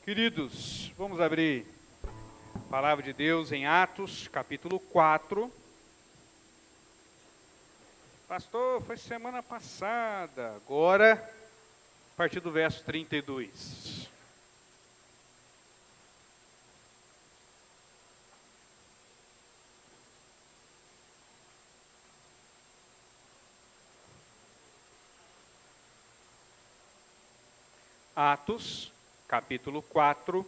Queridos, vamos abrir a palavra de Deus em Atos, capítulo 4. Pastor, foi semana passada, agora, a partir do verso 32. Atos, capítulo 4,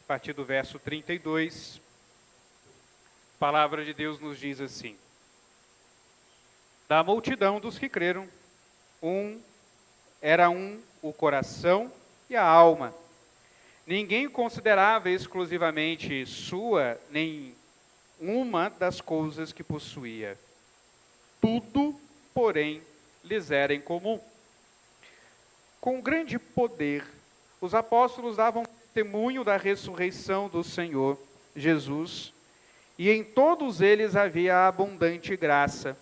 a partir do verso 32, a palavra de Deus nos diz assim: Da multidão dos que creram, era um o coração e a alma. Ninguém considerava exclusivamente sua nem uma das coisas que possuía. Tudo, porém, lhes era em comum. Com grande poder, os apóstolos davam testemunho da ressurreição do Senhor Jesus, e em todos eles havia abundante graça,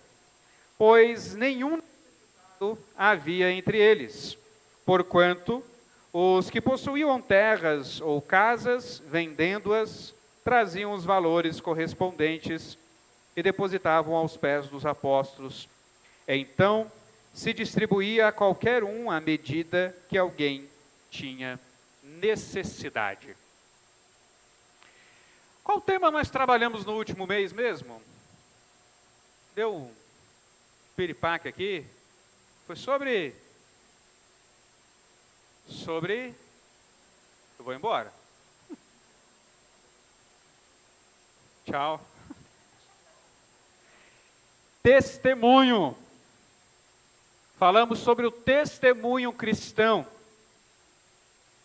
pois nenhum necessitado havia entre eles, porquanto os que possuíam terras ou casas, vendendo-as, traziam os valores correspondentes e depositavam aos pés dos apóstolos. Então, se distribuía a qualquer um à medida que alguém tinha necessidade. Qual tema nós trabalhamos no último mês mesmo? Deu um piripaque aqui. Foi sobre... Eu vou embora. Tchau. Testemunho. Falamos sobre o testemunho cristão.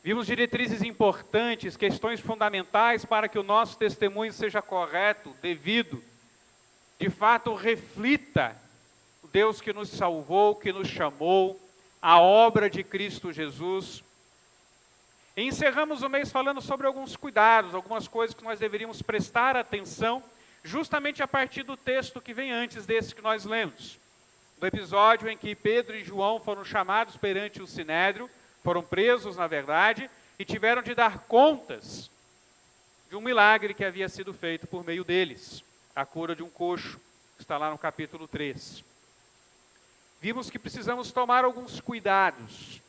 Vimos diretrizes importantes, questões fundamentais para que o nosso testemunho seja correto, devido, de fato reflita o Deus que nos salvou, que nos chamou, a obra de Cristo Jesus. E encerramos o mês falando sobre alguns cuidados, algumas coisas que nós deveríamos prestar atenção, justamente a partir do texto que vem antes desse que nós lemos. Do episódio em que Pedro e João foram chamados perante o Sinédrio, foram presos, na verdade, e tiveram de dar contas de um milagre que havia sido feito por meio deles, a cura de um coxo, que está lá no capítulo 3. Vimos que precisamos tomar alguns cuidados.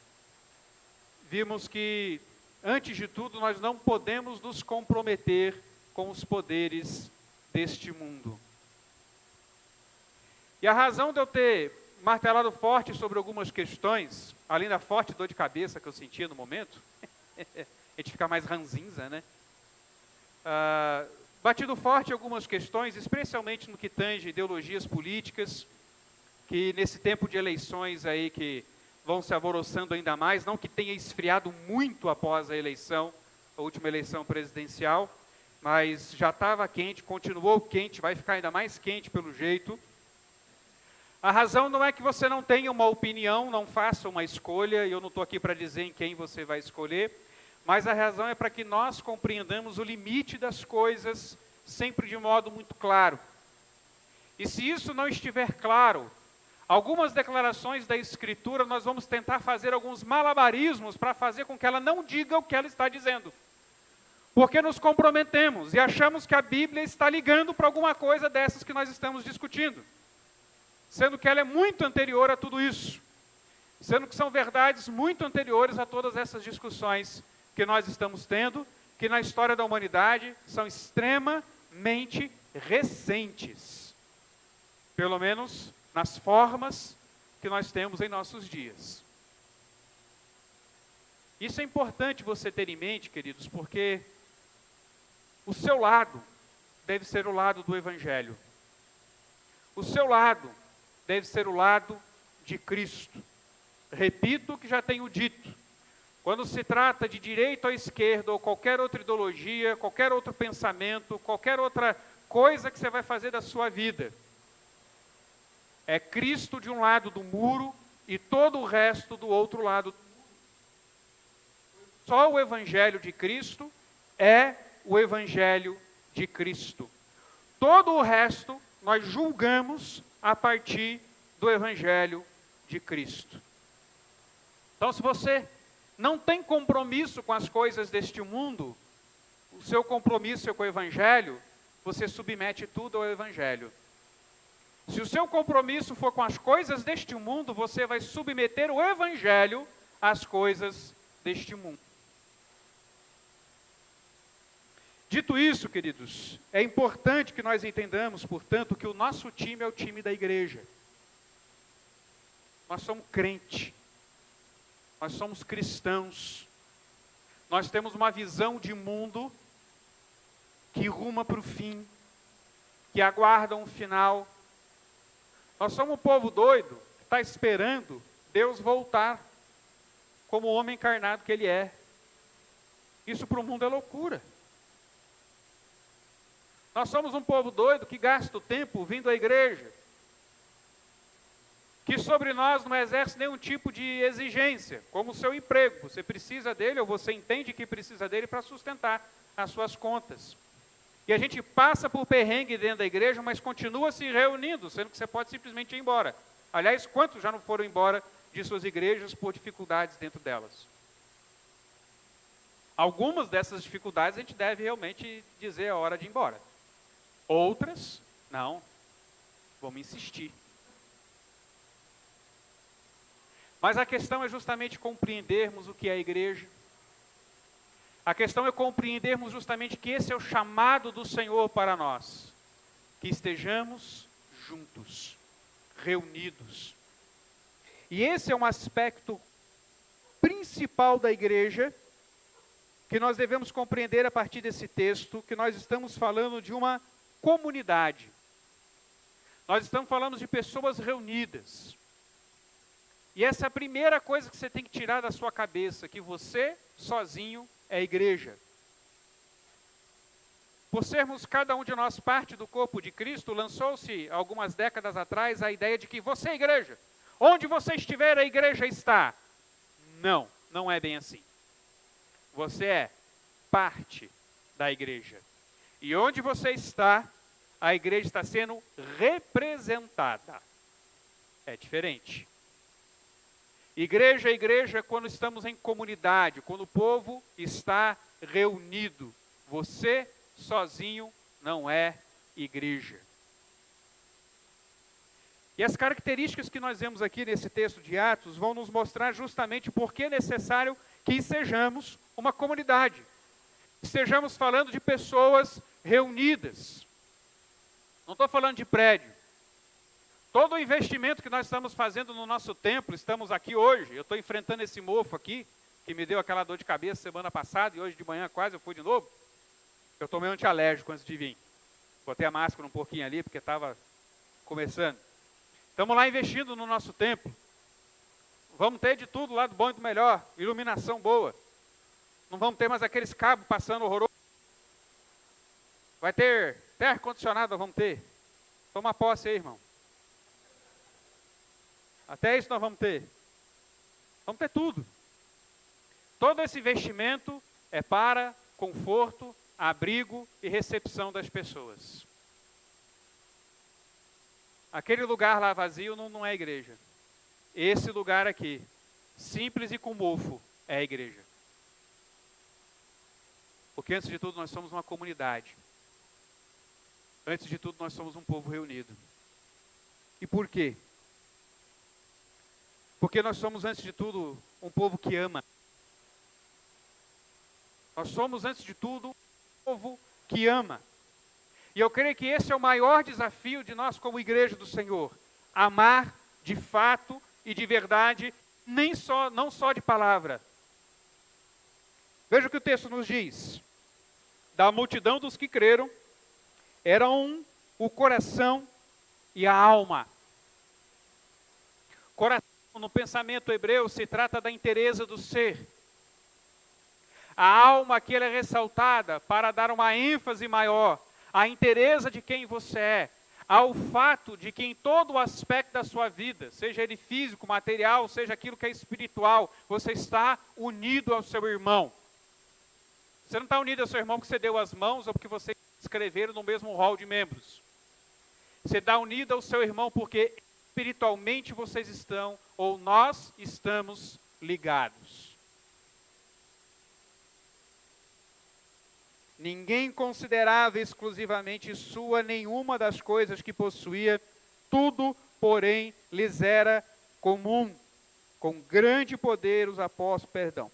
Vimos que, antes de tudo, nós não podemos nos comprometer com os poderes deste mundo. E a razão de eu ter martelado forte sobre algumas questões, além da forte dor de cabeça que eu sentia no momento, a gente fica mais ranzinza, né? Batido forte em algumas questões, especialmente no que tange ideologias políticas, que nesse tempo de eleições aí que vão se alvoroçando ainda mais, não que tenha esfriado muito após a eleição, a última eleição presidencial, mas já estava quente, continuou quente, vai ficar ainda mais quente pelo jeito. A razão não é que você não tenha uma opinião, não faça uma escolha, e eu não estou aqui para dizer em quem você vai escolher, mas a razão é para que nós compreendamos o limite das coisas, sempre de modo muito claro. E se isso não estiver claro, algumas declarações da Escritura, nós vamos tentar fazer alguns malabarismos para fazer com que ela não diga o que ela está dizendo. Porque nos comprometemos e achamos que a Bíblia está ligando para alguma coisa dessas que nós estamos discutindo. Sendo que ela é muito anterior a tudo isso. Sendo que são verdades muito anteriores a todas essas discussões que nós estamos tendo, que na história da humanidade são extremamente recentes. Pelo menos nas formas que nós temos em nossos dias. Isso é importante você ter em mente, queridos, porque o seu lado deve ser o lado do Evangelho. O seu lado deve ser o lado de Cristo. Repito o que já tenho dito. Quando se trata de direita ou esquerda, ou qualquer outra ideologia, qualquer outro pensamento, qualquer outra coisa que você vai fazer da sua vida, é Cristo de um lado do muro e todo o resto do outro lado. Só o Evangelho de Cristo é o Evangelho de Cristo. Todo o resto nós julgamos a partir do Evangelho de Cristo. Então, se você não tem compromisso com as coisas deste mundo, o seu compromisso é com o Evangelho, você submete tudo ao Evangelho. Se o seu compromisso for com as coisas deste mundo, você vai submeter o Evangelho às coisas deste mundo. Dito isso, queridos, é importante que nós entendamos, portanto, que o nosso time é o time da igreja. Nós somos crente, nós somos cristãos, nós temos uma visão de mundo que ruma para o fim, que aguarda um final. Nós somos um povo doido, que está esperando Deus voltar, como o homem encarnado que Ele é. Isso para o mundo é loucura. Nós somos um povo doido que gasta o tempo vindo à igreja, que sobre nós não exerce nenhum tipo de exigência, como o seu emprego. Você precisa dele, ou você entende que precisa dele para sustentar as suas contas. E a gente passa por perrengue dentro da igreja, mas continua se reunindo, sendo que você pode simplesmente ir embora. Aliás, quantos já não foram embora de suas igrejas por dificuldades dentro delas? Algumas dessas dificuldades a gente deve realmente dizer a hora de ir embora. Outras, não, vamos insistir. Mas a questão é justamente compreendermos o que é a igreja. A questão é compreendermos justamente que esse é o chamado do Senhor para nós. Que estejamos juntos, reunidos. E esse é um aspecto principal da igreja, que nós devemos compreender a partir desse texto, que nós estamos falando de uma comunidade. Nós estamos falando de pessoas reunidas. E essa é a primeira coisa que você tem que tirar da sua cabeça, que você, sozinho, é a igreja. Por sermos cada um de nós parte do corpo de Cristo, lançou-se algumas décadas atrás a ideia de que você é a igreja. Onde você estiver, a igreja está. Não, não é bem assim. Você é parte da igreja. E onde você está, a igreja está sendo representada. É diferente. Igreja é igreja quando estamos em comunidade, quando o povo está reunido. Você sozinho não é igreja. E as características que nós vemos aqui nesse texto de Atos vão nos mostrar justamente por que é necessário que sejamos uma comunidade. Estejamos falando de pessoas reunidas. Não estou falando de prédio. Todo o investimento que nós estamos fazendo no nosso templo, estamos aqui hoje, eu estou enfrentando esse mofo aqui, que me deu aquela dor de cabeça semana passada, e hoje de manhã quase eu fui de novo. Eu tomei um antialérgico antes de vir. Botei a máscara um pouquinho ali, porque estava começando. Estamos lá investindo no nosso templo. Vamos ter de tudo lá do bom e do melhor, iluminação boa. Não vamos ter mais aqueles cabos passando horroroso. Vai ter até ar-condicionado, vamos ter. Toma posse aí, irmão. Até isso nós vamos ter. Vamos ter tudo. Todo esse investimento é para conforto, abrigo e recepção das pessoas. Aquele lugar lá vazio não é igreja. Esse lugar aqui, simples e com mofo, é a igreja. Porque antes de tudo nós somos uma comunidade. Antes de tudo nós somos um povo reunido. E por quê? Porque nós somos, antes de tudo, um povo que ama. Nós somos, antes de tudo, um povo que ama. E eu creio que esse é o maior desafio de nós como igreja do Senhor. Amar de fato e de verdade, não só de palavra. Veja o que o texto nos diz. Da multidão dos que creram, eram o coração e a alma. Coração, no pensamento hebreu, se trata da inteireza do ser. A alma aqui ela é ressaltada para dar uma ênfase maior à inteireza de quem você é, ao fato de que em todo o aspecto da sua vida, seja ele físico, material, seja aquilo que é espiritual, você está unido ao seu irmão. Você não está unido ao seu irmão porque você deu as mãos ou porque vocês escreveram no mesmo hall de membros. Você está unido ao seu irmão porque espiritualmente vocês estão, ou nós estamos ligados. Ninguém considerava exclusivamente sua nenhuma das coisas que possuía, tudo, porém, lhes era comum. Com grande poder os apóstolos,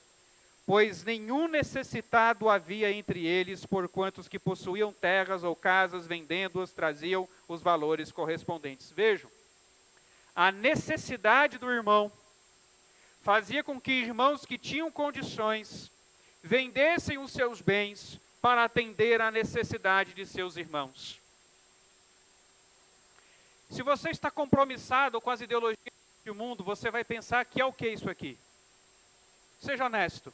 pois nenhum necessitado havia entre eles, porquanto os que possuíam terras ou casas, vendendo-as, traziam os valores correspondentes. Vejam, a necessidade do irmão fazia com que irmãos que tinham condições vendessem os seus bens para atender à necessidade de seus irmãos. Se você está compromissado com as ideologias do mundo, você vai pensar que é o que isso aqui? Seja honesto.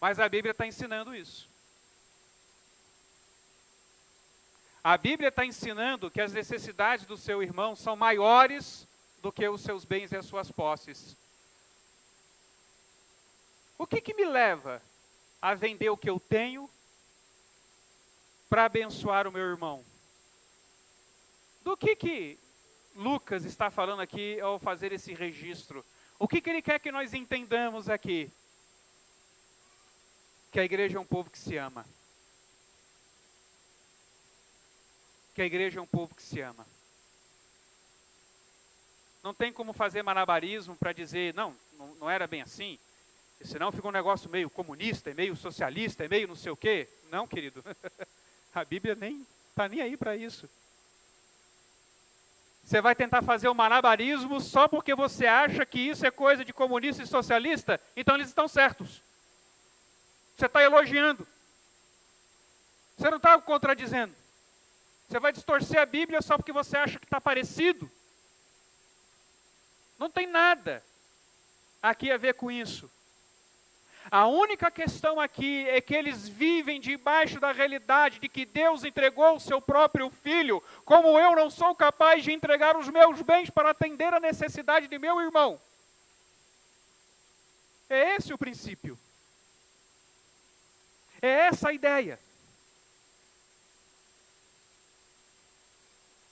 Mas a Bíblia está ensinando isso. A Bíblia está ensinando que as necessidades do seu irmão são maiores do que os seus bens e as suas posses. O que me leva a vender o que eu tenho para abençoar o meu irmão? Do que Lucas está falando aqui ao fazer esse registro? O que ele quer que nós entendamos aqui? Que a igreja é um povo que se ama. Que a igreja é um povo que se ama. Não tem como fazer malabarismo para dizer, não era bem assim. Senão fica um negócio meio comunista, meio socialista, meio não sei o quê. Não, querido. A Bíblia nem está nem aí para isso. Você vai tentar fazer o malabarismo só porque você acha que isso é coisa de comunista e socialista? Então eles estão certos. Você está elogiando. Você não está contradizendo. Você vai distorcer a Bíblia só porque você acha que está parecido. Não tem nada aqui a ver com isso. A única questão aqui é que eles vivem debaixo da realidade de que Deus entregou o seu próprio Filho, como eu não sou capaz de entregar os meus bens para atender a necessidade de meu irmão. É esse o princípio. É essa a ideia.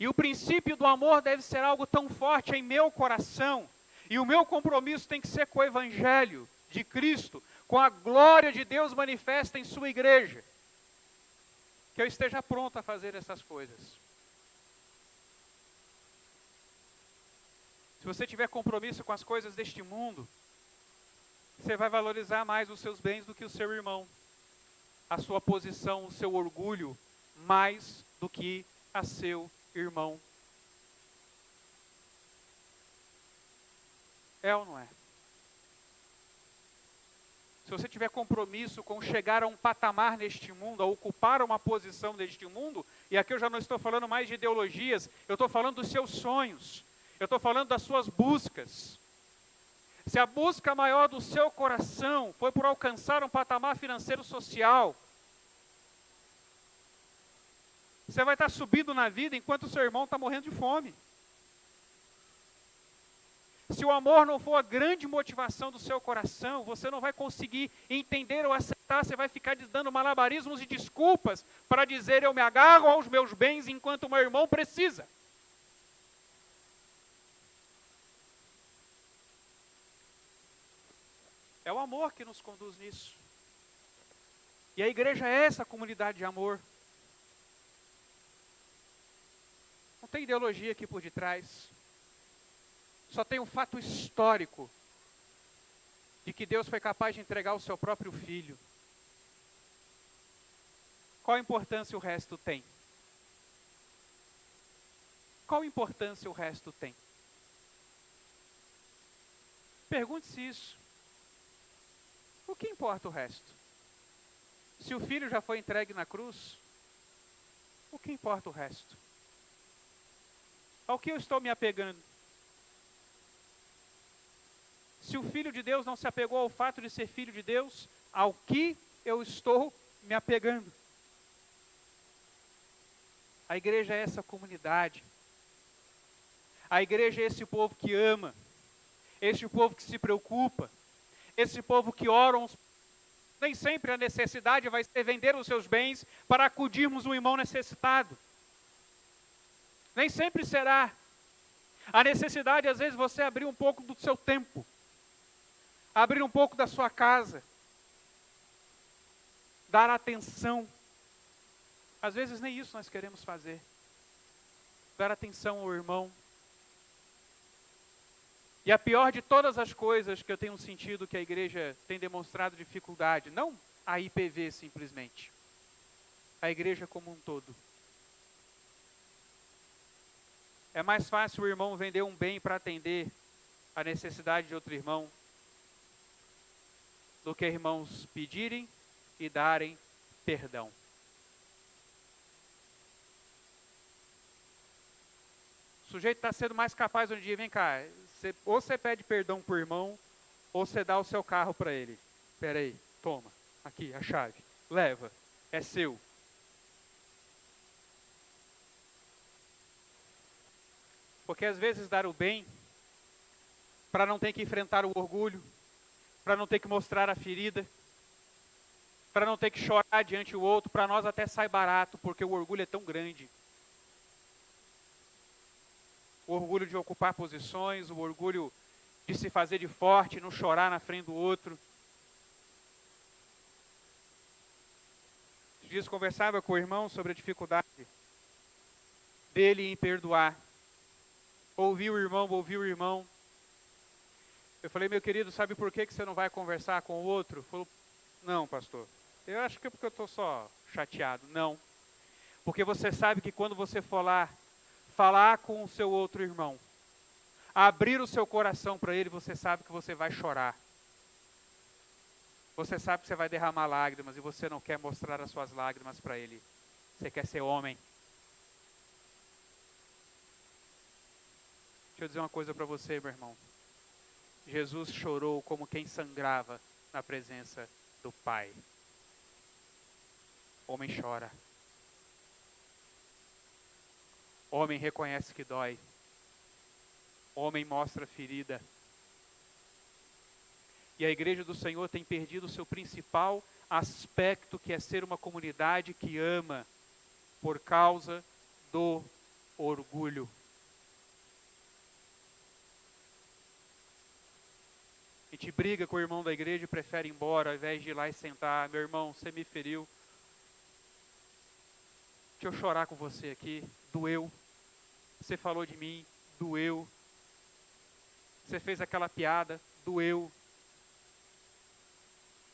E o princípio do amor deve ser algo tão forte em meu coração, e o meu compromisso tem que ser com o Evangelho de Cristo, com a glória de Deus manifesta em sua igreja, que eu esteja pronto a fazer essas coisas. Se você tiver compromisso com as coisas deste mundo, você vai valorizar mais os seus bens do que o seu irmão, a sua posição, o seu orgulho, mais do que a seu irmão. É ou não é? Se você tiver compromisso com chegar a um patamar neste mundo, a ocupar uma posição neste mundo, e aqui eu já não estou falando mais de ideologias, eu estou falando dos seus sonhos, eu estou falando das suas buscas. Se a busca maior do seu coração foi por alcançar um patamar financeiro social, você vai estar subindo na vida enquanto o seu irmão está morrendo de fome. Se o amor não for a grande motivação do seu coração, você não vai conseguir entender ou aceitar, você vai ficar dando malabarismos e desculpas para dizer eu me agarro aos meus bens enquanto o meu irmão precisa. É o amor que nos conduz nisso. E a igreja é essa comunidade de amor. Não tem ideologia aqui por detrás. Só tem um fato histórico de que Deus foi capaz de entregar o seu próprio Filho. Qual importância o resto tem? Qual importância o resto tem? Pergunte-se isso. O que importa o resto? Se o Filho já foi entregue na cruz, o que importa o resto? Ao que eu estou me apegando? Se o Filho de Deus não se apegou ao fato de ser Filho de Deus, ao que eu estou me apegando? A igreja é essa comunidade. A igreja é esse povo que ama, esse povo que se preocupa, esse povo que ora uns. Nem sempre a necessidade vai ser vender os seus bens para acudirmos um irmão necessitado. Nem sempre será. A necessidade, às vezes, você abrir um pouco do seu tempo, abrir um pouco da sua casa, dar atenção. Às vezes nem isso nós queremos fazer. Dar atenção ao irmão. E a pior de todas as coisas que eu tenho sentido que a igreja tem demonstrado dificuldade, não a IPV simplesmente, a igreja como um todo. É mais fácil o irmão vender um bem para atender a necessidade de outro irmão do que irmãos pedirem e darem perdão. O sujeito está sendo mais capaz um dia, vem cá, ou você pede perdão para o irmão, ou você dá o seu carro para ele. Espera aí, toma, aqui a chave, leva, é seu. Porque às vezes dar o bem, para não ter que enfrentar o orgulho, para não ter que mostrar a ferida, para não ter que chorar diante do outro, para nós até sai barato, porque o orgulho é tão grande. O orgulho de ocupar posições, o orgulho de se fazer de forte, não chorar na frente do outro. Esses dias conversava com o irmão sobre a dificuldade dele em perdoar. Ouvi o irmão. Eu falei, meu querido, sabe por que você não vai conversar com o outro? Ele falou, não, pastor, eu acho que é porque eu estou só chateado. Não, porque você sabe que quando você for lá, falar com o seu outro irmão, abrir o seu coração para ele, você sabe que você vai chorar. Você sabe que você vai derramar lágrimas e você não quer mostrar as suas lágrimas para ele. Você quer ser homem. Deixa eu dizer uma coisa para você, meu irmão. Jesus chorou como quem sangrava na presença do Pai. Homem chora. Homem reconhece que dói. Homem mostra ferida. E a igreja do Senhor tem perdido o seu principal aspecto, que é ser uma comunidade que ama por causa do orgulho. A gente briga com o irmão da igreja e prefere ir embora, ao invés de ir lá e sentar. Meu irmão, você me feriu. Deixa eu chorar com você aqui. Doeu. Você falou de mim. Doeu. Você fez aquela piada. Doeu.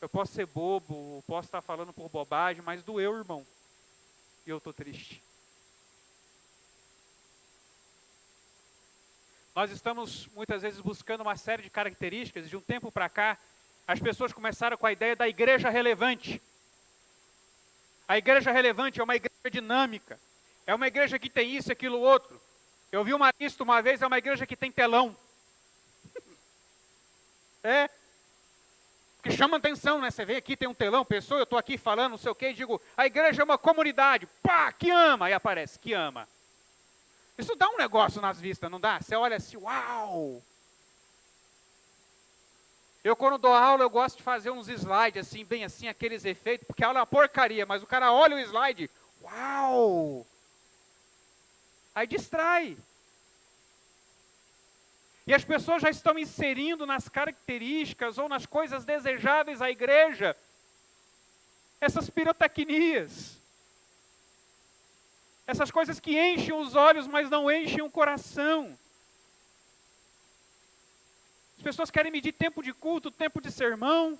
Eu posso ser bobo, posso estar falando por bobagem, mas doeu, irmão. E eu estou triste. Nós estamos muitas vezes buscando uma série de características. De um tempo para cá, as pessoas começaram com a ideia da igreja relevante. A igreja relevante é uma igreja dinâmica. É uma igreja que tem isso, aquilo, outro. Eu vi uma lista uma vez, é uma igreja que tem telão. É. Que chama atenção, né? Você vem aqui, tem um telão, pessoa, eu estou aqui falando, não sei o quê, e digo, a igreja é uma comunidade. Pá, que ama. Aí aparece, que ama. Isso dá um negócio nas vistas, não dá? Você olha assim, uau! Eu quando dou aula, eu gosto de fazer uns slides assim, bem assim, aqueles efeitos, porque a aula é uma porcaria, mas o cara olha o slide, uau! Aí distrai. E as pessoas já estão inserindo nas características ou nas coisas desejáveis da igreja essas pirotecnias. Essas coisas que enchem os olhos, mas não enchem o coração. As pessoas querem medir tempo de culto, tempo de sermão.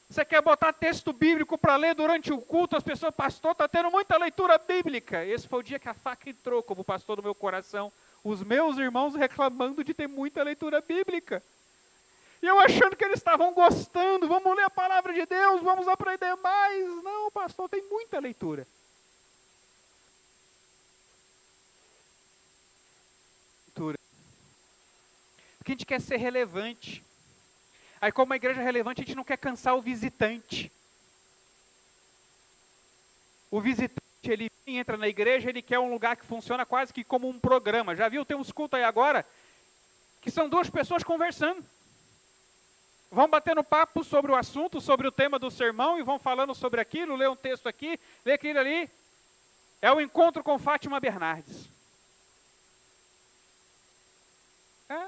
Você quer botar texto bíblico para ler durante o culto, as pessoas, pastor, está tendo muita leitura bíblica. Esse foi o dia que a faca entrou como pastor no meu coração. Os meus irmãos reclamando de ter muita leitura bíblica. E eu achando que eles estavam gostando, vamos ler a palavra de Deus, vamos aprender mais. Não, pastor, tem muita leitura. Porque a gente quer ser relevante. Aí como a igreja é relevante, a gente não quer cansar o visitante. O visitante, ele entra na igreja, ele quer um lugar que funciona quase que como um programa. Já viu? Tem uns cultos aí agora, que são duas pessoas conversando. Vão batendo papo sobre o assunto, sobre o tema do sermão, e vão falando sobre aquilo, lê um texto aqui, lê aquilo ali. É o encontro com Fátima Bernardes. É.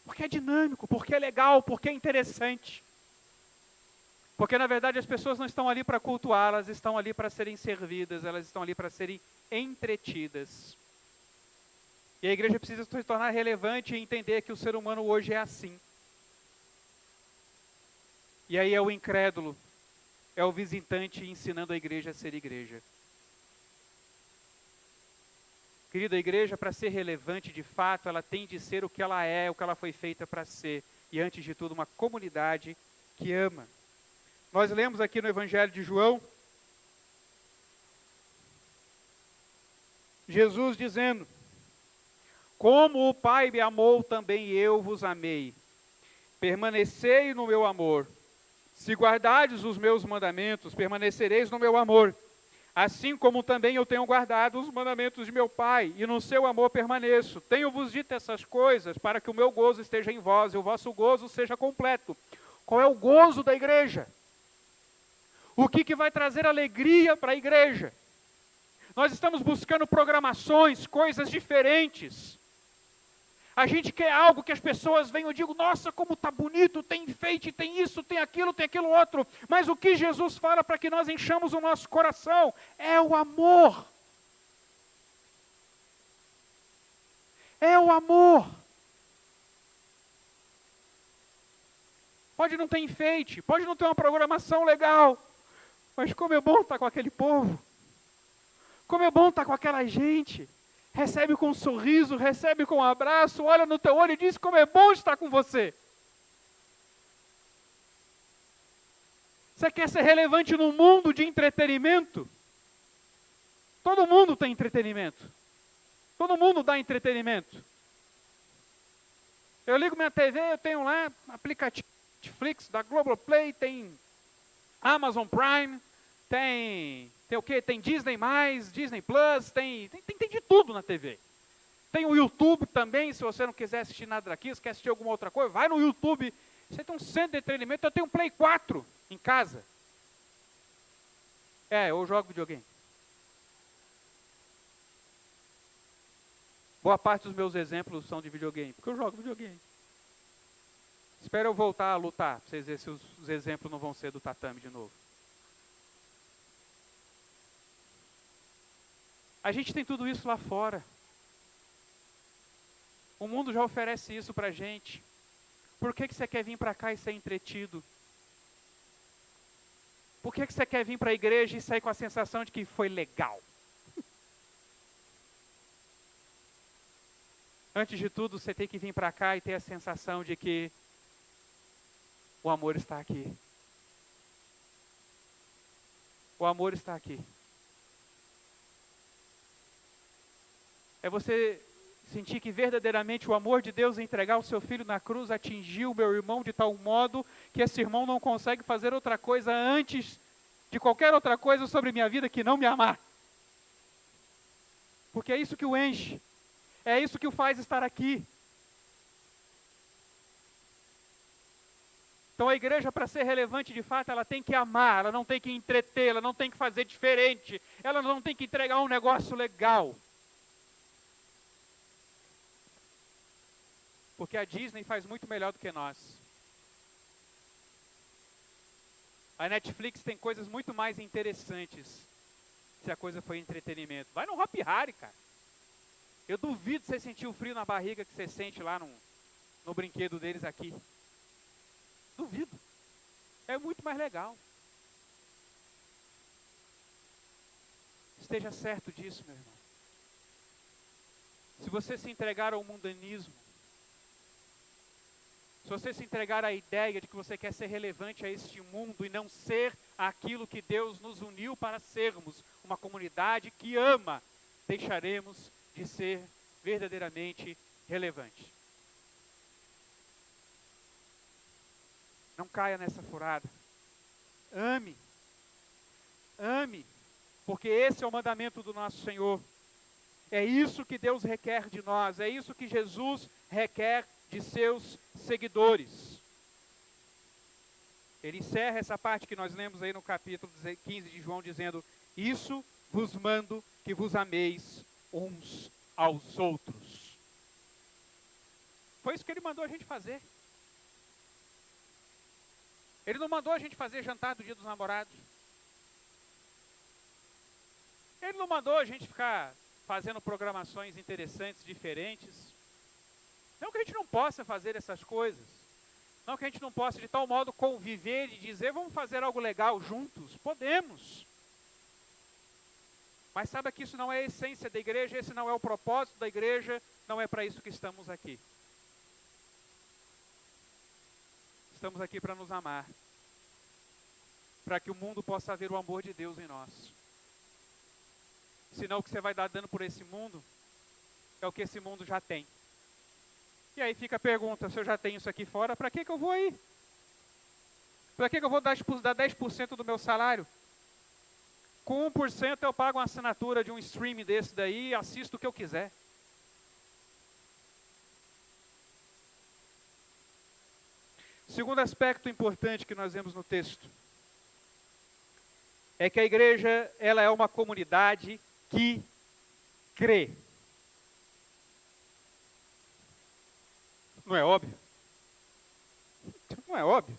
Porque é dinâmico, porque é legal, porque é interessante. Porque, na verdade, as pessoas não estão ali para cultuar, elas estão ali para serem servidas, elas estão ali para serem entretidas. E a igreja precisa se tornar relevante e entender que o ser humano hoje é assim. E aí é o incrédulo, é o visitante ensinando a igreja a ser igreja. Querida, a igreja, para ser relevante de fato, ela tem de ser o que ela é, o que ela foi feita para ser. E antes de tudo, uma comunidade que ama. Nós lemos aqui no Evangelho de João, Jesus dizendo: como o Pai me amou, também eu vos amei. Permanecei no meu amor. Se guardardes os meus mandamentos, permanecereis no meu amor. Assim como também eu tenho guardado os mandamentos de meu Pai, e no seu amor permaneço. Tenho-vos dito essas coisas para que o meu gozo esteja em vós, e o vosso gozo seja completo. Qual é o gozo da igreja? O que vai trazer alegria para a igreja? Nós estamos buscando programações, coisas diferentes. A gente quer algo que as pessoas venham e digam: nossa, como está bonito, tem enfeite, tem isso, tem aquilo outro. Mas o que Jesus fala para que nós enchamos o nosso coração é o amor. É o amor. Pode não ter enfeite, pode não ter uma programação legal, mas como é bom estar com aquele povo. Como é bom estar com aquela gente. Recebe com um sorriso, recebe com um abraço, olha no teu olho e diz como é bom estar com você. Você quer ser relevante no mundo de entretenimento? Todo mundo tem entretenimento. Todo mundo dá entretenimento. Eu ligo minha TV, eu tenho lá aplicativo Netflix, da Globoplay, tem Amazon Prime, tem o quê? Tem Disney+, Disney Plus, tem de tudo na TV. Tem o YouTube também, se você não quiser assistir nada daqui, se quer assistir alguma outra coisa, vai no YouTube. Você tem um centro de entretenimento, eu tenho um Play 4 em casa. Eu jogo videogame. Boa parte dos meus exemplos são de videogame, porque eu jogo videogame. Espero eu voltar a lutar, para vocês verem se os exemplos não vão ser do tatame de novo. A gente tem tudo isso lá fora. O mundo já oferece isso para a gente. Por que você quer vir para cá e ser entretido? Por que você quer vir para a igreja e sair com a sensação de que foi legal? Antes de tudo, você tem que vir para cá e ter a sensação de que o amor está aqui. O amor está aqui. É você sentir que verdadeiramente o amor de Deus em entregar o seu filho na cruz atingiu o meu irmão de tal modo que esse irmão não consegue fazer outra coisa antes de qualquer outra coisa sobre minha vida que não me amar. Porque é isso que o enche. É isso que o faz estar aqui. Então a igreja, para ser relevante de fato, ela tem que amar, ela não tem que entreter, ela não tem que fazer diferente, ela não tem que entregar um negócio legal. Porque a Disney faz muito melhor do que nós. A Netflix tem coisas muito mais interessantes, se a coisa for entretenimento. Vai no Hopi Hari, cara. Eu duvido você sentir o frio na barriga que você sente lá no brinquedo deles aqui. Duvido. É muito mais legal. Esteja certo disso, meu irmão. Se você se entregar ao mundanismo, se você se entregar à ideia de que você quer ser relevante a este mundo e não ser aquilo que Deus nos uniu para sermos, uma comunidade que ama, deixaremos de ser verdadeiramente relevante. Não caia nessa furada. Ame. Ame. Porque esse é o mandamento do nosso Senhor. É isso que Deus requer de nós. É isso que Jesus requer de seus seguidores. Ele encerra essa parte que nós lemos aí no capítulo 15 de João, dizendo: isso vos mando, que vos ameis uns aos outros. Foi isso que ele mandou a gente fazer. Ele não mandou a gente fazer jantar do Dia dos Namorados. Ele não mandou a gente ficar fazendo programações interessantes, diferentes. Não que a gente não possa fazer essas coisas. Não que a gente não possa, de tal modo, conviver e dizer, vamos fazer algo legal juntos. Podemos. Mas saiba que isso não é a essência da igreja, esse não é o propósito da igreja, não é para isso que estamos aqui. Estamos aqui para nos amar. Para que o mundo possa ver o amor de Deus em nós. Senão o que você vai dar dando por esse mundo, é o que esse mundo já tem. E aí fica a pergunta, se eu já tenho isso aqui fora, para que eu vou aí? Para que eu vou dar 10% do meu salário? Com 1% eu pago uma assinatura de um streaming desse daí e assisto o que eu quiser. Segundo aspecto importante que nós vemos no texto, é que a igreja, ela é uma comunidade que crê. Não é óbvio? Não é óbvio.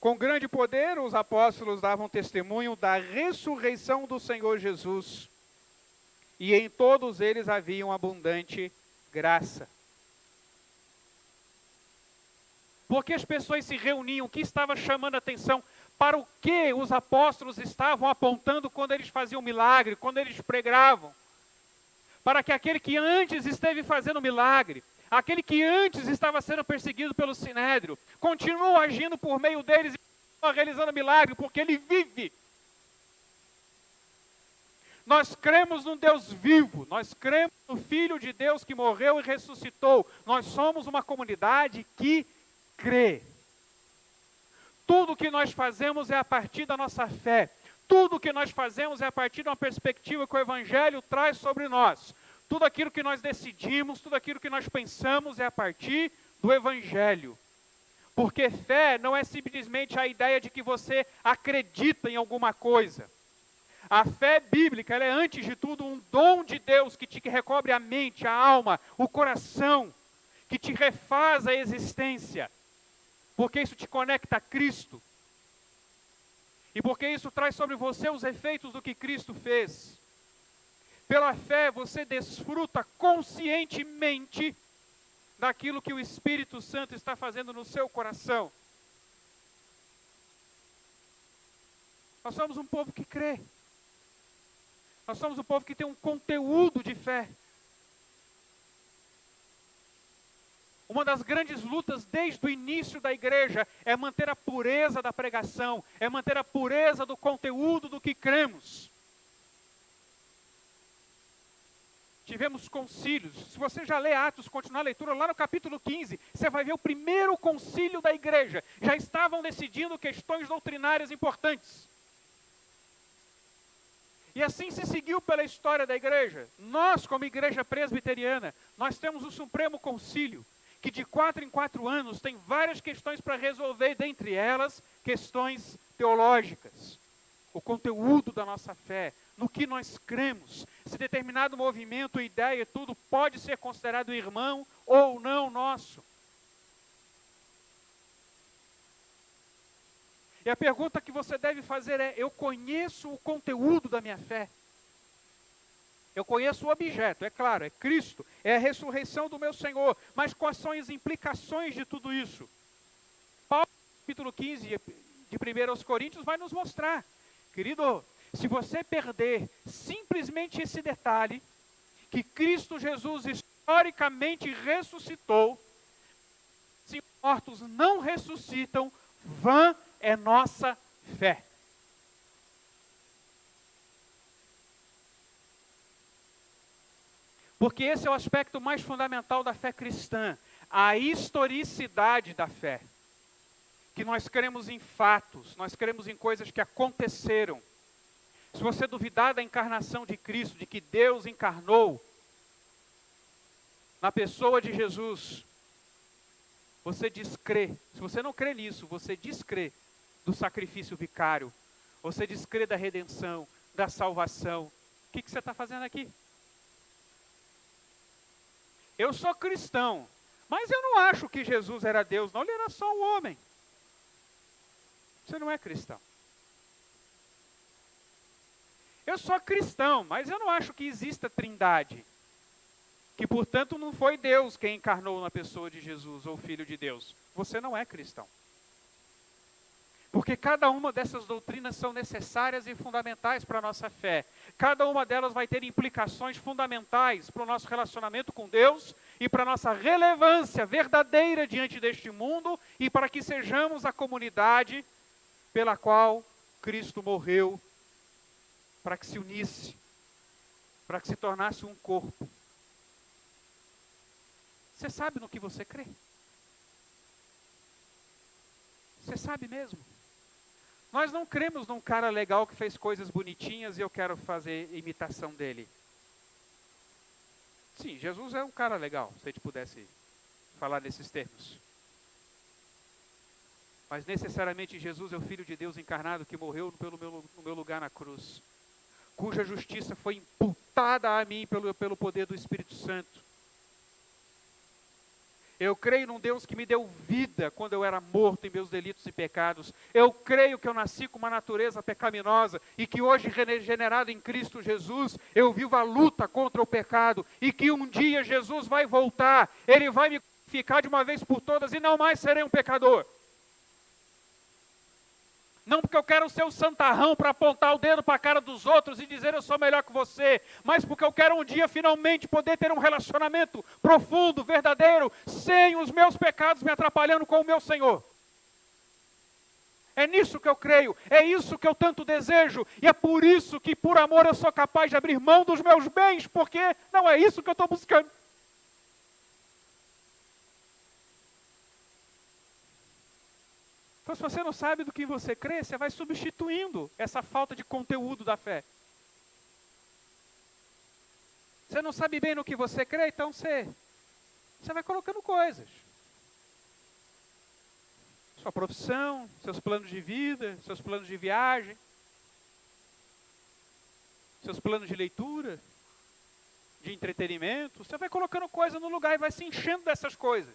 Com grande poder, os apóstolos davam testemunho da ressurreição do Senhor Jesus. E em todos eles havia uma abundante graça. Porque as pessoas se reuniam, o que estava chamando a atenção? Para o que os apóstolos estavam apontando quando eles faziam milagre, quando eles pregavam? Para que aquele que antes esteve fazendo milagre, aquele que antes estava sendo perseguido pelo Sinédrio, continua agindo por meio deles e continua realizando milagre, porque ele vive. Nós cremos num Deus vivo, nós cremos no Filho de Deus que morreu e ressuscitou. Nós somos uma comunidade que crê. Tudo que nós fazemos é a partir da nossa fé. Tudo que nós fazemos é a partir de uma perspectiva que o Evangelho traz sobre nós. Tudo aquilo que nós decidimos, tudo aquilo que nós pensamos é a partir do Evangelho. Porque fé não é simplesmente a ideia de que você acredita em alguma coisa. A fé bíblica, ela é antes de tudo um dom de Deus que te recobre a mente, a alma, o coração, que te refaz a existência. Porque isso te conecta a Cristo. E porque isso traz sobre você os efeitos do que Cristo fez. Pela fé você desfruta conscientemente daquilo que o Espírito Santo está fazendo no seu coração. Nós somos um povo que crê. Nós somos um povo que tem um conteúdo de fé. Uma das grandes lutas desde o início da igreja é manter a pureza da pregação, é manter a pureza do conteúdo do que cremos. Tivemos concílios. Se você já lê Atos, continuar a leitura, lá no capítulo 15, você vai ver o primeiro concílio da igreja. Já estavam decidindo questões doutrinárias importantes. E assim se seguiu pela história da igreja. Nós, como igreja presbiteriana, nós temos o Supremo Concílio, que de 4 em 4 anos tem várias questões para resolver, dentre elas, questões teológicas. O conteúdo da nossa fé, no que nós cremos, se determinado movimento, ideia, tudo pode ser considerado irmão ou não nosso. E a pergunta que você deve fazer é, eu conheço o conteúdo da minha fé? Eu conheço o objeto, é claro, é Cristo, é a ressurreição do meu Senhor, mas quais são as implicações de tudo isso? Paulo, capítulo 15 de 1 Coríntios, vai nos mostrar. Querido, se você perder simplesmente esse detalhe, que Cristo Jesus historicamente ressuscitou, se os mortos não ressuscitam, vã é nossa fé. Porque esse é o aspecto mais fundamental da fé cristã, a historicidade da fé. Que nós cremos em fatos, nós cremos em coisas que aconteceram. Se você duvidar da encarnação de Cristo, de que Deus encarnou na pessoa de Jesus, você descrê. Se você não crê nisso, você descrê do sacrifício vicário. Você descrê da redenção, da salvação. O que você está fazendo aqui? Eu sou cristão, mas eu não acho que Jesus era Deus, não, ele era só um homem. Você não é cristão. Eu sou cristão, mas eu não acho que exista trindade. Que, portanto, não foi Deus quem encarnou na pessoa de Jesus, ou Filho de Deus. Você não é cristão. Porque cada uma dessas doutrinas são necessárias e fundamentais para a nossa fé. Cada uma delas vai ter implicações fundamentais para o nosso relacionamento com Deus e para a nossa relevância verdadeira diante deste mundo e para que sejamos a comunidade pela qual Cristo morreu, para que se unisse, para que se tornasse um corpo. Você sabe no que você crê? Você sabe mesmo? Nós não cremos num cara legal que fez coisas bonitinhas e eu quero fazer imitação dele. Sim, Jesus é um cara legal, se a gente pudesse falar nesses termos. Mas necessariamente Jesus é o Filho de Deus encarnado que morreu no meu lugar na cruz. Cuja justiça foi imputada a mim pelo poder do Espírito Santo. Eu creio num Deus que me deu vida quando eu era morto em meus delitos e pecados. Eu creio que eu nasci com uma natureza pecaminosa e que hoje, regenerado em Cristo Jesus, eu vivo a luta contra o pecado e que um dia Jesus vai voltar, Ele vai me purificar de uma vez por todas e não mais serei um pecador. Não porque eu quero ser o santarrão para apontar o dedo para a cara dos outros e dizer eu sou melhor que você, mas porque eu quero um dia finalmente poder ter um relacionamento profundo, verdadeiro, sem os meus pecados me atrapalhando com o meu Senhor. É nisso que eu creio, é isso que eu tanto desejo, e é por isso que por amor eu sou capaz de abrir mão dos meus bens, porque não é isso que eu estou buscando. Então, se você não sabe do que você crê, você vai substituindo essa falta de conteúdo da fé. Você não sabe bem no que você crê, então você vai colocando coisas. Sua profissão, seus planos de vida, seus planos de viagem, seus planos de leitura, de entretenimento. Você vai colocando coisa no lugar e vai se enchendo dessas coisas.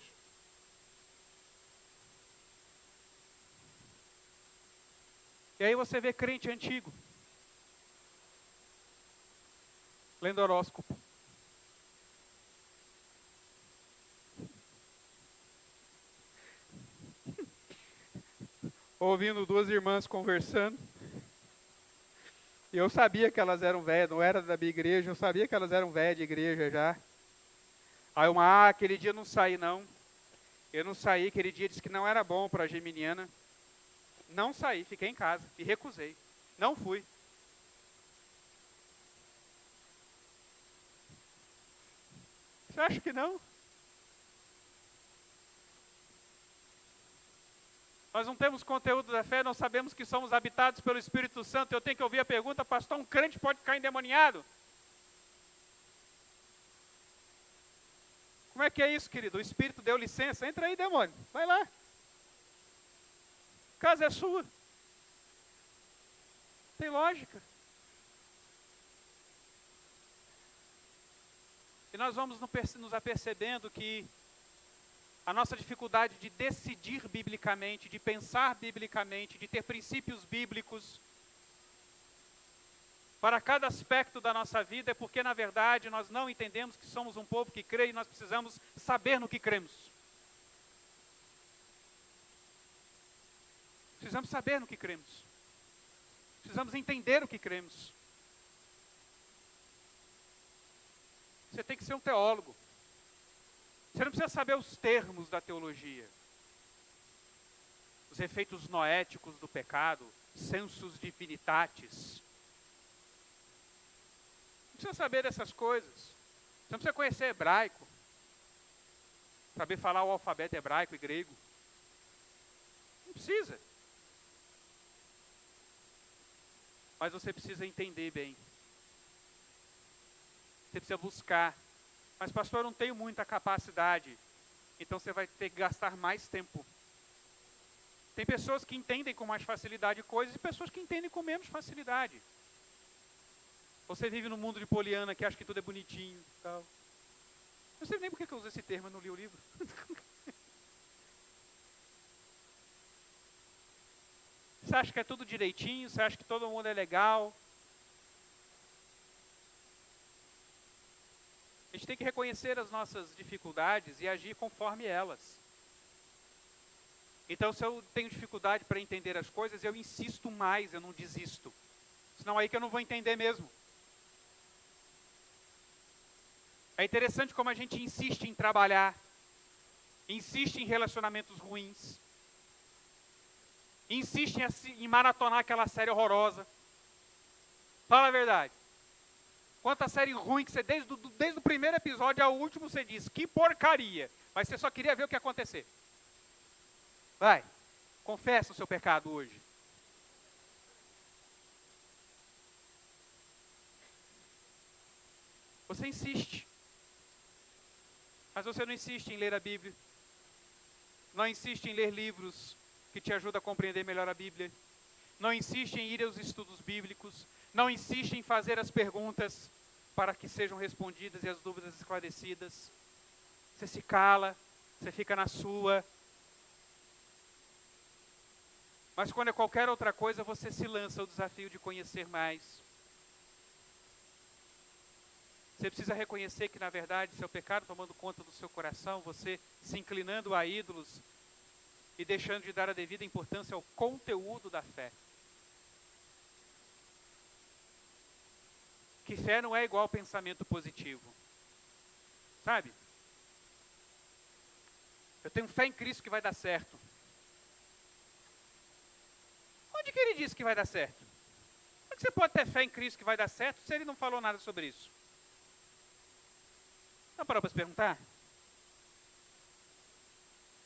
E aí você vê crente antigo, lendo horóscopo. Ouvindo duas irmãs conversando. E eu sabia que elas eram velhas, não era da minha igreja, eu sabia que elas eram velhas de igreja já. Aí aquele dia eu não saí não. Eu não saí, aquele dia disse que não era bom para a geminiana. Não saí, fiquei em casa e recusei. Não fui. Você acha que não? Nós não temos conteúdo da fé, não sabemos que somos habitados pelo Espírito Santo. Eu tenho que ouvir a pergunta, pastor, um crente pode ficar endemoniado? Como é que é isso, querido? O Espírito deu licença, entra aí, demônio, vai lá. A casa é sua. Tem lógica. E nós vamos nos apercebendo que a nossa dificuldade de decidir biblicamente, de pensar biblicamente, de ter princípios bíblicos para cada aspecto da nossa vida é porque, na verdade, nós não entendemos que somos um povo que crê e nós precisamos saber no que cremos. Precisamos saber no que cremos. Precisamos entender o que cremos. Você tem que ser um teólogo. Você não precisa saber os termos da teologia. Os efeitos noéticos do pecado, sensus divinitatis. Não precisa saber dessas coisas. Você não precisa conhecer hebraico. Saber falar o alfabeto hebraico e grego. Não precisa. Mas você precisa entender bem. Você precisa buscar. Mas pastor, eu não tenho muita capacidade. Então você vai ter que gastar mais tempo. Tem pessoas que entendem com mais facilidade coisas e pessoas que entendem com menos facilidade. Você vive num mundo de poliana que acha que tudo é bonitinho. Tal. Eu não sei nem por que eu uso esse termo, eu não li o livro. Você acha que é tudo direitinho, você acha que todo mundo é legal. A gente tem que reconhecer as nossas dificuldades e agir conforme elas. Então, se eu tenho dificuldade para entender as coisas, eu insisto mais, eu não desisto. Senão aí que eu não vou entender mesmo. É interessante como a gente insiste em trabalhar, insiste em relacionamentos ruins, insiste em maratonar aquela série horrorosa. Fala a verdade. Quanta série ruim que você, desde o primeiro episódio ao último, você diz, que porcaria. Mas você só queria ver o que ia acontecer. Vai, confessa o seu pecado hoje. Você insiste. Mas você não insiste em ler a Bíblia. Não insiste em ler livros que te ajudam a compreender melhor a Bíblia. Não insiste em ir aos estudos bíblicos. Não insiste em fazer as perguntas para que sejam respondidas e as dúvidas esclarecidas. Você se cala, você fica na sua. Mas quando é qualquer outra coisa, você se lança ao desafio de conhecer mais. Você precisa reconhecer que, na verdade, seu pecado tomando conta do seu coração, você se inclinando a ídolos e deixando de dar a devida importância ao conteúdo da fé. Que fé não é igual pensamento positivo. Sabe? Eu tenho fé em Cristo que vai dar certo. Onde que ele disse que vai dar certo? Como é que você pode ter fé em Cristo que vai dar certo se ele não falou nada sobre isso? Não parou para se perguntar?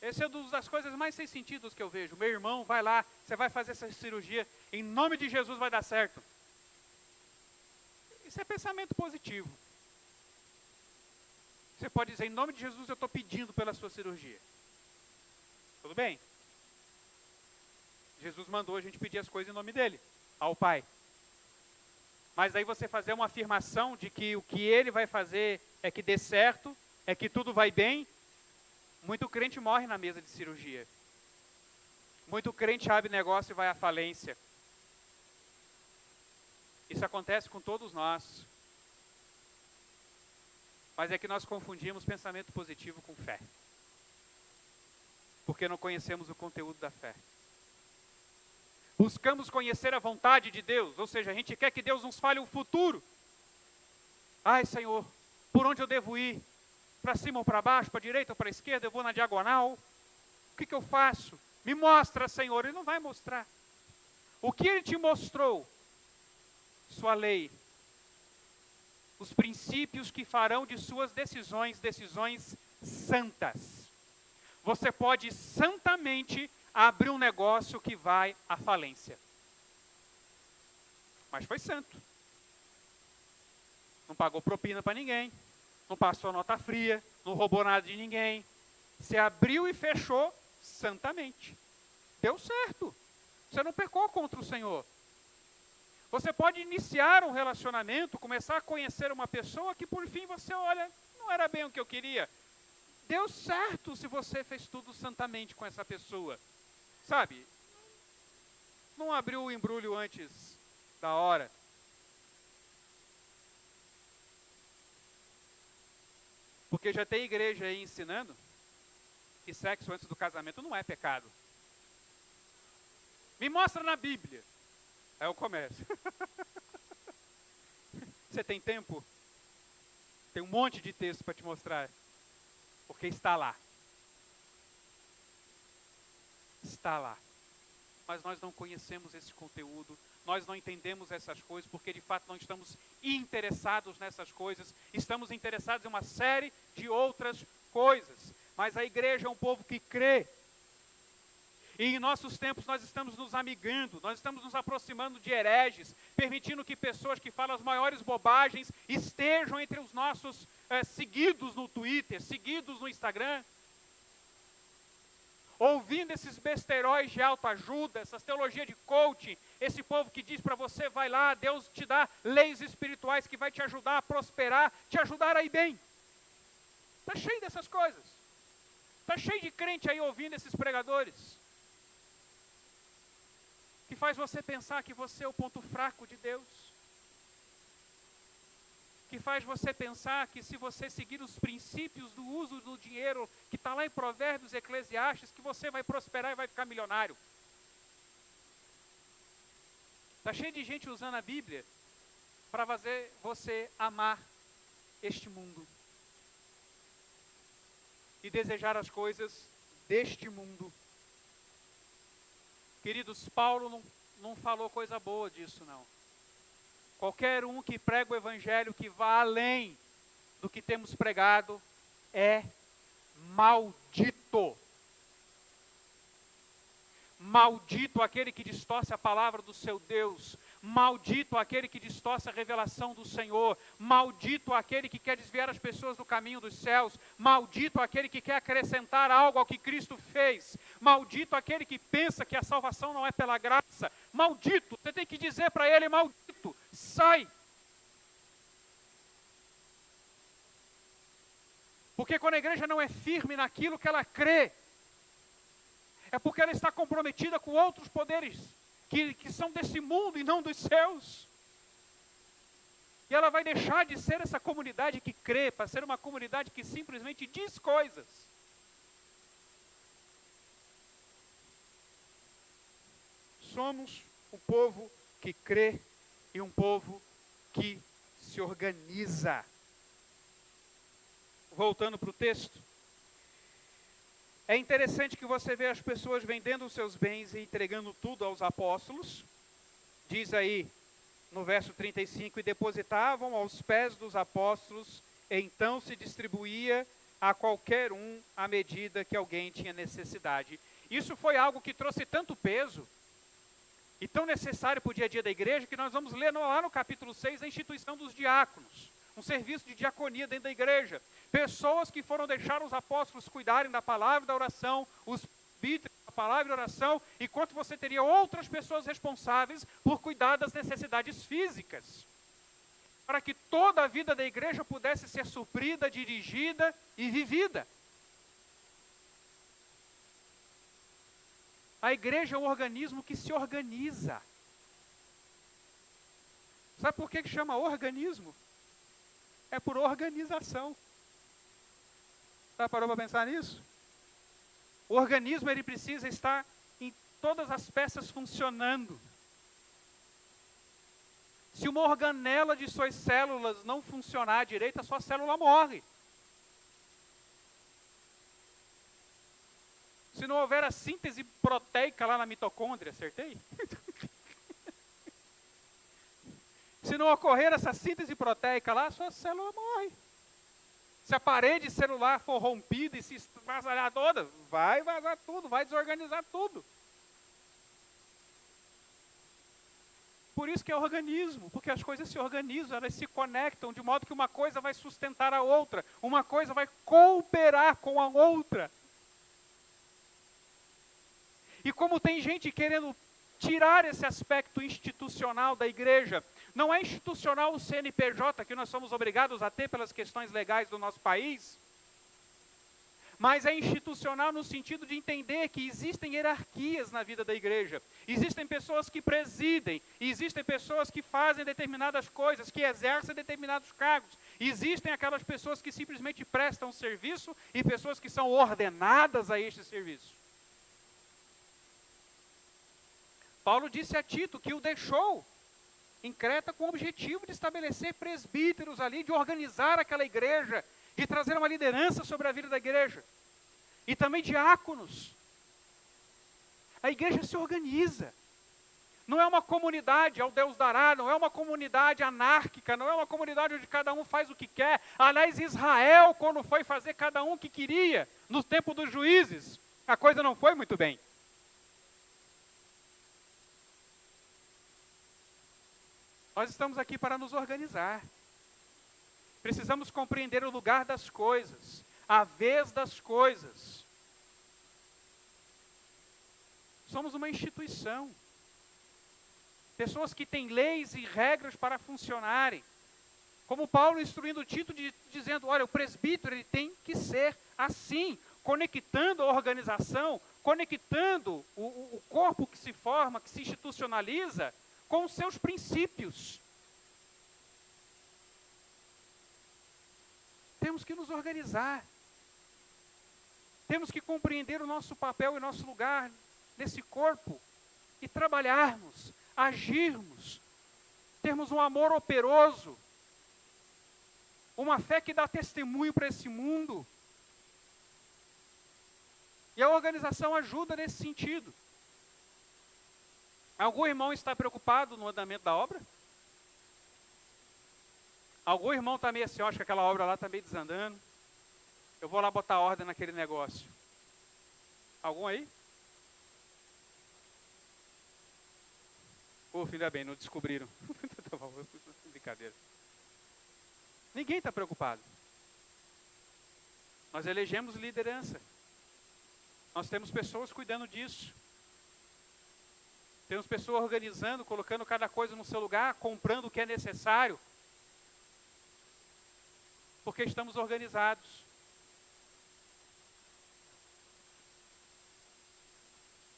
Essa é uma das coisas mais sem sentido que eu vejo. Meu irmão, vai lá, você vai fazer essa cirurgia, em nome de Jesus vai dar certo. Isso é pensamento positivo. Você pode dizer, em nome de Jesus eu estou pedindo pela sua cirurgia. Tudo bem? Jesus mandou a gente pedir as coisas em nome dele, ao Pai. Mas aí você fazer uma afirmação de que o que ele vai fazer é que dê certo, é que tudo vai bem. Muito crente morre na mesa de cirurgia. Muito crente abre negócio e vai à falência. Isso acontece com todos nós. Mas é que nós confundimos pensamento positivo com fé. Porque não conhecemos o conteúdo da fé. Buscamos conhecer a vontade de Deus, ou seja, a gente quer que Deus nos fale o futuro. Ai, Senhor, por onde eu devo ir? Para cima ou para baixo, para a direita ou para a esquerda? Eu vou na diagonal? O que eu faço? Me mostra, Senhor. Ele não vai mostrar. O que Ele te mostrou? Sua lei. Os princípios que farão de suas decisões, decisões santas. Você pode santamente abrir um negócio que vai à falência. Mas foi santo. Não pagou propina para ninguém. Não passou nota fria. Não roubou nada de ninguém. Você abriu e fechou santamente. Deu certo. Você não pecou contra o Senhor. Você pode iniciar um relacionamento, começar a conhecer uma pessoa que por fim você olha, não era bem o que eu queria. Deu certo se você fez tudo santamente com essa pessoa. Sabe? Não abriu o embrulho antes da hora. Porque já tem igreja aí ensinando que sexo antes do casamento não é pecado. Me mostra na Bíblia. Aí eu começo. Você tem tempo? Tem um monte de texto para te mostrar. Porque está lá. Está lá. Mas nós não conhecemos esse conteúdo, nós não entendemos essas coisas, porque de fato não estamos interessados nessas coisas, estamos interessados em uma série de outras coisas. Mas a igreja é um povo que crê. E em nossos tempos nós estamos nos amigando, nós estamos nos aproximando de hereges, permitindo que pessoas que falam as maiores bobagens estejam entre os nossos seguidos no Twitter, seguidos no Instagram. Ouvindo esses besteiróis de autoajuda, essas teologias de coaching, esse povo que diz para você, vai lá, Deus te dá leis espirituais que vai te ajudar a prosperar, te ajudar a ir bem. Está cheio dessas coisas. Está cheio de crente aí ouvindo esses pregadores. que faz você pensar que você é o ponto fraco de Deus, que faz você pensar que se você seguir os princípios do uso do dinheiro, que está lá em Provérbios, Eclesiastes, que você vai prosperar e vai ficar milionário. Está cheio de gente usando a Bíblia para fazer você amar este mundo e desejar as coisas deste mundo. Queridos, Paulo não falou coisa boa disso, não. Qualquer um que prega o Evangelho que vá além do que temos pregado é maldito. Maldito aquele que distorce a palavra do seu Deus. Maldito aquele que distorce a revelação do Senhor. Maldito aquele que quer desviar as pessoas do caminho dos céus. Maldito aquele que quer acrescentar algo ao que Cristo fez. Maldito aquele que pensa que a salvação não é pela graça. Maldito, você tem que dizer para ele, maldito, sai. Porque quando a igreja não é firme naquilo que ela crê, é porque ela está comprometida com outros poderes que são desse mundo e não dos céus. E ela vai deixar de ser essa comunidade que crê, para ser uma comunidade que simplesmente diz coisas. Somos um povo que crê e um povo que se organiza. Voltando para o texto. É interessante que você vê as pessoas vendendo os seus bens e entregando tudo aos apóstolos. Diz aí no verso 35, e depositavam aos pés dos apóstolos, e então se distribuía a qualquer um à medida que alguém tinha necessidade. Isso foi algo que trouxe tanto peso e tão necessário para o dia a dia da igreja, que nós vamos ler lá no capítulo 6, a instituição dos diáconos. Um serviço de diaconia dentro da igreja. Pessoas que foram deixar os apóstolos cuidarem da palavra e da oração, os presbíteros da palavra e da oração, enquanto você teria outras pessoas responsáveis por cuidar das necessidades físicas. Para que toda a vida da igreja pudesse ser suprida, dirigida e vivida. A igreja é um organismo que se organiza. Sabe por que chama organismo? É por organização. Já parou para pensar nisso? O organismo ele precisa estar em todas as peças funcionando. Se uma organela de suas células não funcionar direito, a sua célula morre. Se não houver a síntese proteica lá na mitocôndria, acertei? Se não ocorrer essa síntese proteica lá, a sua célula morre. Se a parede celular for rompida e se vazar toda, vai vazar tudo, vai desorganizar tudo. Por isso que é organismo, porque as coisas se organizam, elas se conectam, de modo que uma coisa vai sustentar a outra, uma coisa vai cooperar com a outra. E como tem gente querendo tirar esse aspecto institucional da igreja, não é institucional o CNPJ que nós somos obrigados a ter pelas questões legais do nosso país, mas é institucional no sentido de entender que existem hierarquias na vida da igreja. Existem pessoas que presidem, existem pessoas que fazem determinadas coisas, que exercem determinados cargos. Existem aquelas pessoas que simplesmente prestam serviço e pessoas que são ordenadas a este serviço. Paulo disse a Tito que o deixou em Creta com o objetivo de estabelecer presbíteros ali, de organizar aquela igreja, de trazer uma liderança sobre a vida da igreja. E também diáconos. A igreja se organiza. Não é uma comunidade ao Deus dará, não é uma comunidade anárquica, não é uma comunidade onde cada um faz o que quer. Aliás, Israel, quando foi fazer cada um o que queria, no tempo dos juízes, a coisa não foi muito bem. Nós estamos aqui para nos organizar. Precisamos compreender o lugar das coisas, a vez das coisas. Somos uma instituição. Pessoas que têm leis e regras para funcionarem. Como Paulo instruindo Tito, dizendo, olha, o presbítero ele tem que ser assim, conectando a organização conectando o corpo que se forma, que se institucionaliza, com os seus princípios. Temos que nos organizar. Temos que compreender o nosso papel e nosso lugar nesse corpo e trabalharmos, agirmos, termos um amor operoso, uma fé que dá testemunho para esse mundo. E a organização ajuda nesse sentido. Algum irmão está preocupado no andamento da obra? Algum irmão está meio assim, acho que aquela obra lá está meio desandando. Eu vou lá botar ordem naquele negócio. Algum aí? Ufa, ainda bem, não descobriram. Brincadeira. Ninguém está preocupado. Nós elegemos liderança. Nós temos pessoas cuidando disso. Temos pessoas organizando, colocando cada coisa no seu lugar, comprando o que é necessário. Porque estamos organizados.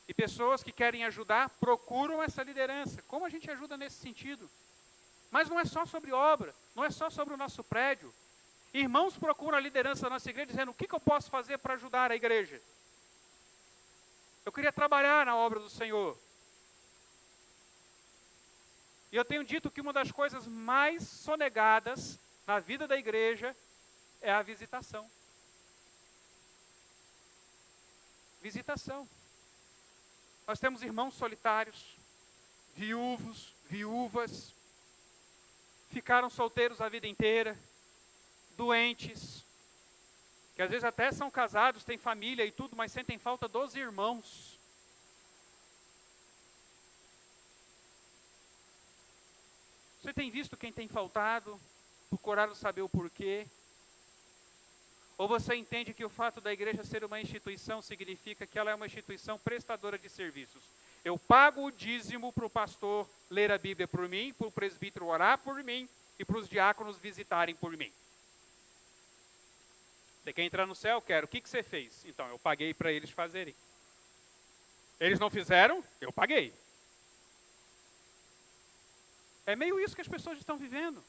E pessoas que querem ajudar procuram essa liderança. Como a gente ajuda nesse sentido? Mas não é só sobre obra, não é só sobre o nosso prédio. Irmãos procuram a liderança da nossa igreja dizendo: o que eu posso fazer para ajudar a igreja? Eu queria trabalhar na obra do Senhor. E eu tenho dito que uma das coisas mais sonegadas na vida da igreja é a visitação. Visitação. Nós temos irmãos solitários, viúvos, viúvas, ficaram solteiros a vida inteira, doentes, que às vezes até são casados, têm família e tudo, mas sentem falta dos irmãos. Você tem visto quem tem faltado, procurado saber o porquê? Ou você entende que o fato da igreja ser uma instituição significa que ela é uma instituição prestadora de serviços? Eu pago o dízimo para o pastor ler a Bíblia por mim, para o presbítero orar por mim e para os diáconos visitarem por mim. Você quer entrar no céu? Quero. O que você fez? Então, eu paguei para eles fazerem. Eles não fizeram? Eu paguei. É meio isso que as pessoas estão vivendo.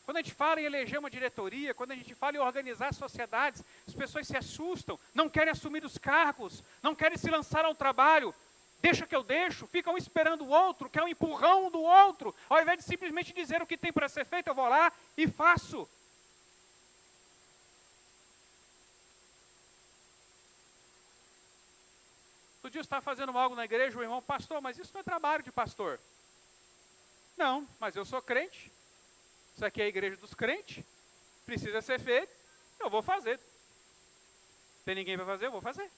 Quando a gente fala em eleger uma diretoria, quando a gente fala em organizar sociedades, as pessoas se assustam, não querem assumir os cargos, não querem se lançar ao trabalho. Deixa que eu deixo, ficam esperando o outro, quer um empurrão do outro. Ao invés de simplesmente dizer o que tem para ser feito, eu vou lá e faço. Outro dia eu estava fazendo algo na igreja, o irmão: pastor, mas isso não é trabalho de pastor. Não, mas eu sou crente. Isso aqui é a igreja dos crentes, precisa ser feito, eu vou fazer. Tem ninguém para fazer, eu vou fazer.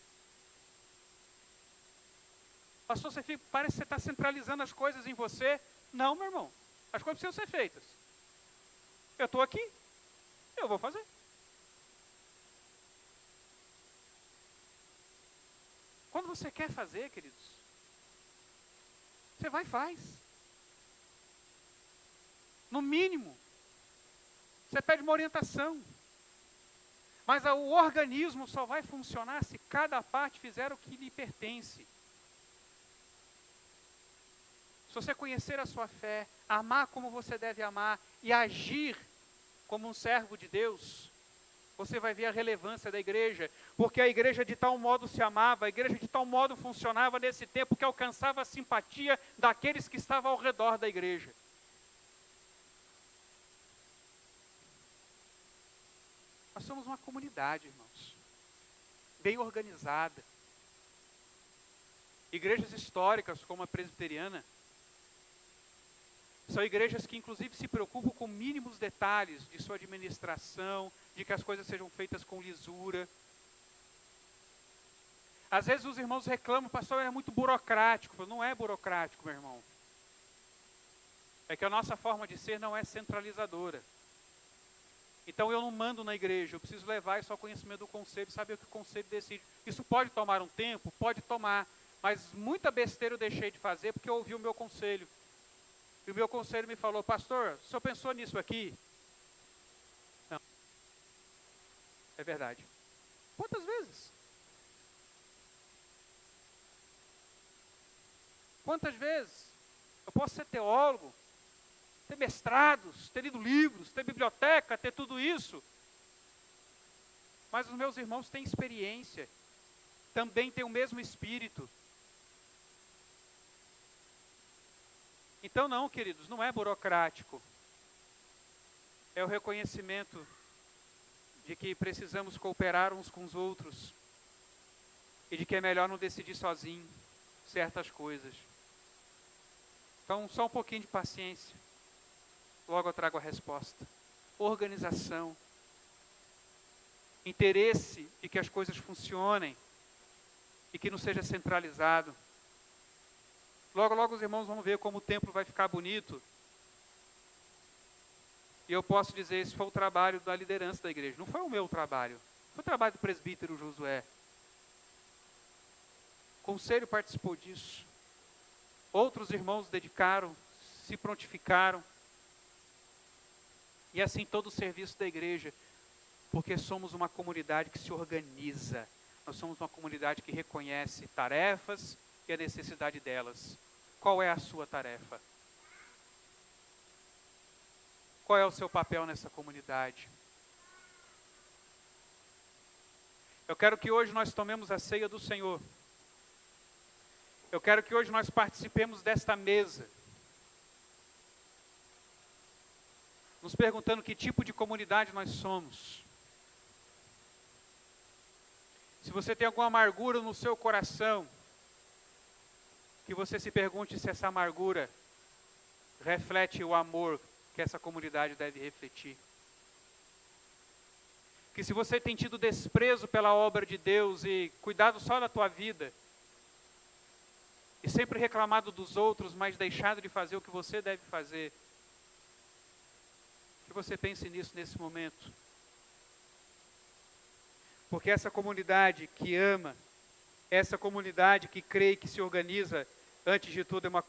Pastor, parece que você está centralizando as coisas em você. Não, meu irmão, as coisas precisam ser feitas. Eu estou aqui, eu vou fazer. Quando você quer fazer, queridos, você vai e faz. No mínimo, você pede uma orientação. Mas o organismo só vai funcionar se cada parte fizer o que lhe pertence. Se você conhecer a sua fé, amar como você deve amar e agir como um servo de Deus, você vai ver a relevância da igreja. Porque a igreja de tal modo se amava, a igreja de tal modo funcionava nesse tempo que alcançava a simpatia daqueles que estavam ao redor da igreja. Nós somos uma comunidade, irmãos, bem organizada. Igrejas históricas, como a presbiteriana, são igrejas que inclusive se preocupam com mínimos detalhes de sua administração, de que as coisas sejam feitas com lisura. Às vezes os irmãos reclamam: pastor, é muito burocrático. Não é burocrático, meu irmão. É que a nossa forma de ser não é centralizadora. Então eu não mando na igreja, eu preciso levar isso ao conhecimento do conselho e saber o que o conselho decide. Isso pode tomar um tempo? Pode tomar, mas muita besteira eu deixei de fazer porque eu ouvi o meu conselho. E o meu conselho me falou: pastor, o senhor pensou nisso aqui? Não. É verdade. Quantas vezes? Quantas vezes eu posso ser teólogo, ter mestrados, ter lido livros, ter biblioteca, ter tudo isso, mas os meus irmãos têm experiência, também têm o mesmo espírito. Então não, queridos, não é burocrático. É o reconhecimento de que precisamos cooperar uns com os outros e de que é melhor não decidir sozinho certas coisas. Então, só um pouquinho de paciência. Logo eu trago a resposta. Organização. Interesse de que as coisas funcionem e que não seja centralizado. Logo, logo os irmãos vão ver como o templo vai ficar bonito. E eu posso dizer, esse foi o trabalho da liderança da igreja. Não foi o meu trabalho. Foi o trabalho do presbítero Josué. O conselho participou disso. Outros irmãos dedicaram, se prontificaram. E assim todo o serviço da igreja. Porque somos uma comunidade que se organiza. Nós somos uma comunidade que reconhece tarefas e a necessidade delas. Qual é a sua tarefa? Qual é o seu papel nessa comunidade? Eu quero que hoje nós tomemos a ceia do Senhor. Eu quero que hoje nós participemos desta mesa. Nos perguntando que tipo de comunidade nós somos. Se você tem alguma amargura no seu coração, que você se pergunte se essa amargura reflete o amor que essa comunidade deve refletir. Que se você tem tido desprezo pela obra de Deus e cuidado só da tua vida, e sempre reclamado dos outros, mas deixado de fazer o que você deve fazer, que você pense nisso nesse momento. Porque essa comunidade que ama, essa comunidade que crê e que se organiza, antes de tudo é uma